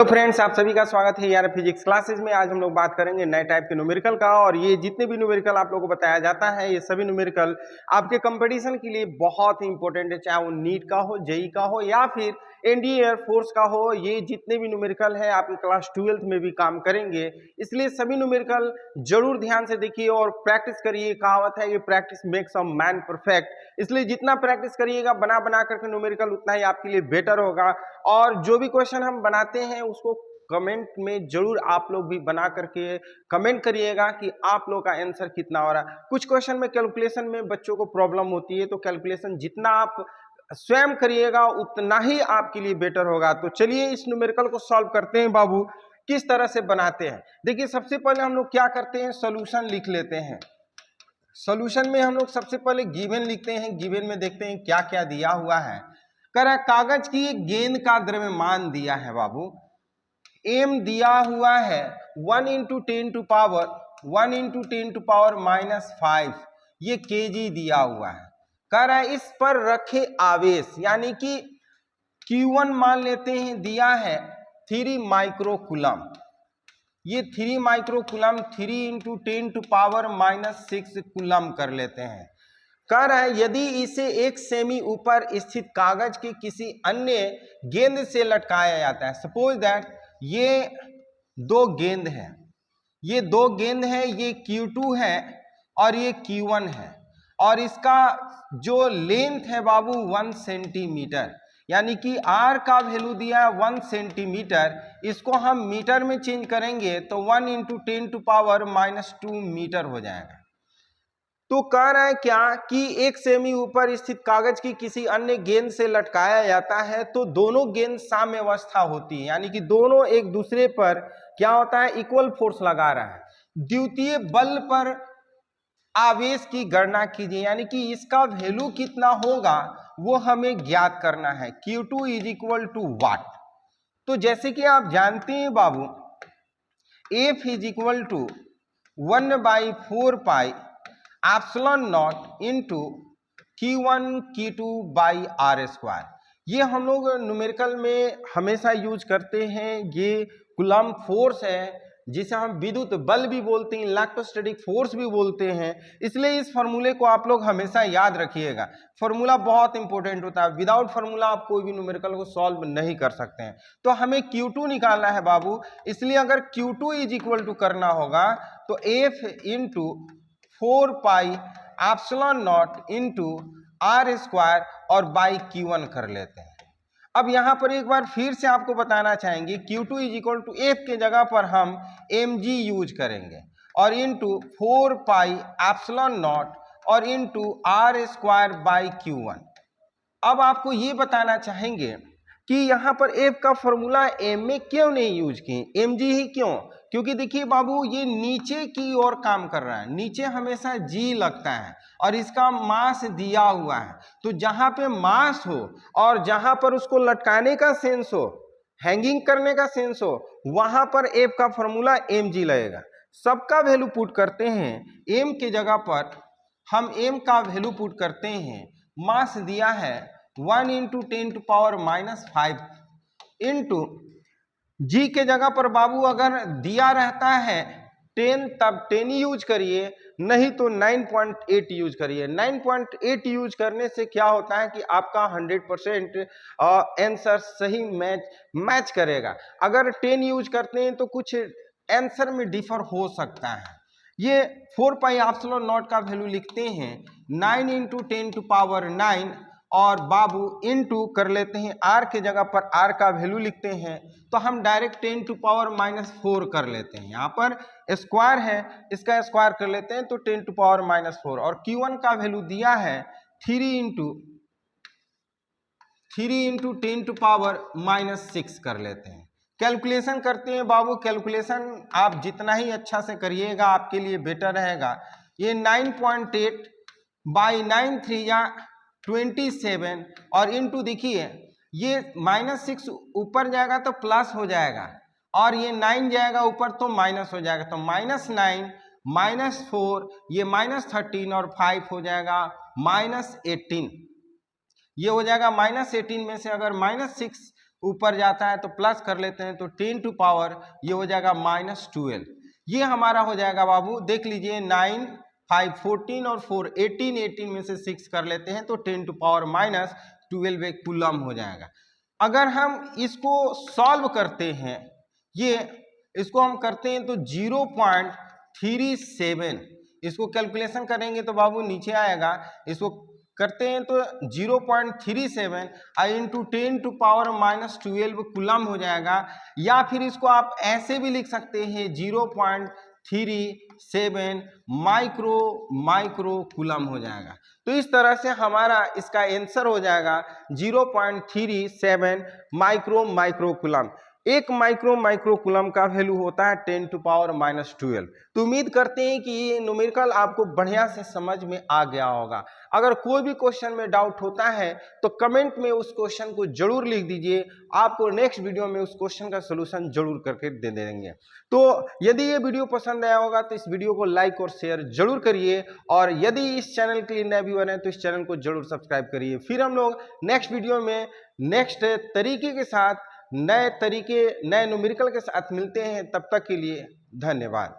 तो फ्रेंड्स, आप सभी का स्वागत है यार फिजिक्स क्लासेस में। आज हम लोग बात करेंगे नए टाइप के न्यूमेरिकल का। और ये जितने भी न्यूमेरिकल आप लोगों को बताया जाता है, ये सभी न्यूमेरिकल आपके कंपटीशन के लिए बहुत ही इंपॉर्टेंट है, चाहे वो नीट का हो, जेई का हो या फिर इंडियन एयरफोर्स का हो। ये जितने भी न्यूमेरिकल है आपके क्लास 12th में भी काम करेंगे, इसलिए सभी न्यूमेरिकल जरूर ध्यान से देखिए और प्रैक्टिस करिए। कहावत है कि practice makes a man perfect, इसलिए जितना प्रैक्टिस करिएगा बना बना करके न्यूमेरिकल, उतना ही आपके लिए बेटर होगा। और जो भी क्वेश्चन हम बनाते हैं उसको कमेंट में जरूर आप लोग भी बना करके कमेंट करिएगा कि आप लोग का आंसर कितना हो रहा है। कुछ क्वेश्चन में कैलकुलेशन में बच्चों को प्रॉब्लम होती है, तो कैलकुलेशन जितना आप स्वयं करिएगा उतना ही आपके लिए बेटर होगा। तो चलिए इस न्यूमेरिकल को सॉल्व करते हैं बाबू। किस तरह से बनाते हैं, देखिए सबसे पहले हम लोग क्या करते हैं, सॉल्यूशन लिख लेते हैं। सॉल्यूशन में हम लोग सबसे पहले गिवन लिखते हैं। गिवन में देखते हैं क्या क्या दिया हुआ है। कह रहा है कागज की एक गेंद का द्रव्यमान दिया है बाबू। एम दिया हुआ है 1 × 10 टू पावर -5, ये केजी दिया हुआ है। कह रहा है इस पर रखे आवेश, यानी कि Q1 मान लेते हैं, दिया है 3 माइक्रोकूलम। ये 3 माइक्रोकूलम 3 × 10⁻⁻6 कूलम कर लेते हैं। कह रहा है यदि इसे 1 सेमी ऊपर स्थित कागज के किसी अन्य गेंद से लटकाया जाता है। सपोज दैट ये दो गेंद है, ये दो गेंद है, ये Q2 है और ये Q1 है, और इसका जो लेंथ है बाबू 1 सेंटीमीटर, यानी कि R का वैल्यू दिया है 1 सेंटीमीटर। इसको हम मीटर में चेंज करेंगे तो 1 × 10⁻² मीटर हो जाएगा। तो कह रहा है क्या कि 1 सेमी ऊपर स्थित कागज की किसी अन्य गेंद से लटकाया जाता है तो दोनों गेंद साम्यावस्था होती है, यानी कि दोनों एक दूसरे पर क्या होता है, इक्वल फोर्स लगा रहा है। द्वितीय बल पर आवेश की गणना कीजिए, यानी कि इसका वैल्यू कितना होगा वो हमें ज्ञात करना है। Q2 = वाट। तो जैसे कि आप जानते हैं बाबू, F = 1/4 ε0 × Q1 Q2/r²। ये हम लोग न्यूमेरिकल में हमेशा यूज करते हैं। ये कूलम्ब फोर्स है, जिसे हम विद्युत बल भी बोलते हैं, इलेक्ट्रोस्टैटिक फोर्स भी बोलते हैं। इसलिए इस फॉर्मूले को आप लोग हमेशा याद रखिएगा। फॉर्मूला बहुत इंपॉर्टेंट होता है, विदाउट फॉर्मूला आप कोई भी न्यूमेरिकल को सॉल्व नहीं कर सकते हैं। तो हमें Q2 निकालना है बाबू, इसलिए अगर Q2 = करना होगा तो F × 4 ε0 × r² और बाई Q1 कर लेते हैं। अब यहां पर एक बार फिर से आपको बताना चाहेंगे, Q2 = F के जगह पर हम mg यूज करेंगे और इंटू 4 ε0 और इंटू r² बाई Q1। अब आपको ये बताना चाहेंगे कि यहाँ पर F का फॉर्मूला M में क्यों नहीं यूज किए, mg ही क्यों? क्योंकि देखिए बाबू, ये नीचे की ओर काम कर रहा है, नीचे हमेशा G लगता है और इसका मास दिया हुआ है। तो जहां पे मास हो और जहां पर उसको लटकाने का सेंस हो, हैंगिंग करने का सेंस हो, वहां पर F का फॉर्मूला mg लगेगा। सबका वैल्यू पुट करते हैं M के जगह पर, हम M का वैल्यू पुट करते हैं। मास दिया है 1 × 10⁻⁻5 इंटू G के जगह पर बाबू अगर दिया रहता है 10 तब 10 यूज करिए, नहीं तो 9.8 यूज करिए। 9.8 यूज करने से क्या होता है कि आपका 100% आंसर सही मैच करेगा। अगर 10 यूज करते हैं तो कुछ आंसर में डिफर हो सकता है। ये 4 πε0 का वैल्यू लिखते हैं 9 × 10⁻9 और बाबू इनटू कर लेते हैं r के जगह पर r का वैल्यू लिखते हैं, तो हम डायरेक्ट 10⁻⁻4 कर लेते हैं। यहाँ पर स्क्वायर है, इसका स्क्वायर कर लेते हैं तो 10⁻⁻4 और Q1 का वैल्यू दिया है 3 × 10⁻⁻6 कर लेते हैं। कैलकुलेशन करते हैं बाबू। कैलकुलेशन आप जितना ही अच्छा से करिएगा आपके लिए बेटर रहेगा। ये 9.8 बाई 9 3 या 27 और इनटू देखिए ये -6 ऊपर जाएगा तो प्लस हो जाएगा और ये 9 जाएगा ऊपर तो माइनस हो जाएगा। तो -9 -4 ये -13 और 5 हो जाएगा -18। ये हो जाएगा -18 में से अगर -6 ऊपर जाता है तो प्लस कर लेते हैं, तो 10 टू पावर ये हो जाएगा -12। ये हमारा हो जाएगा बाबू, देख लीजिए 9, 5, 14 और 4 18, 18 में से 6 कर लेते हैं तो 10 टू पावर -12 एक कूलम हो जाएगा। अगर हम इसको सॉल्व करते हैं, ये इसको हम करते हैं तो 0.37, इसको कैलकुलेशन करेंगे तो बाबू नीचे आएगा, इसको करते हैं तो 0.37 इंटू 10 टू पावर -12 कूलम हो जाएगा। या फिर इसको आप ऐसे भी लिख सकते हैं 0.37 माइक्रो कूलम हो जाएगा। तो इस तरह से हमारा इसका आंसर हो जाएगा 0.37 माइक्रो कूलम। एक माइक्रो कूलम का वैल्यू होता है 10 टू पावर -12। तो उम्मीद करते हैं कि ये न्यूमेरिकल आपको बढ़िया से समझ में आ गया होगा। अगर कोई भी क्वेश्चन में डाउट होता है तो कमेंट में उस क्वेश्चन को जरूर लिख दीजिए, आपको नेक्स्ट वीडियो में उस क्वेश्चन का सलूशन जरूर करके दे देंगे। तो यदि ये वीडियो पसंद आया होगा तो इस वीडियो को लाइक और शेयर जरूर करिए, और यदि इस चैनल के लिए नए व्यूअर हैं तो इस चैनल को जरूर सब्सक्राइब करिए। फिर हम लोग नेक्स्ट वीडियो में नेक्स्ट तरीके के साथ, नए न्यूमेरिकल के साथ मिलते हैं। तब तक के लिए धन्यवाद।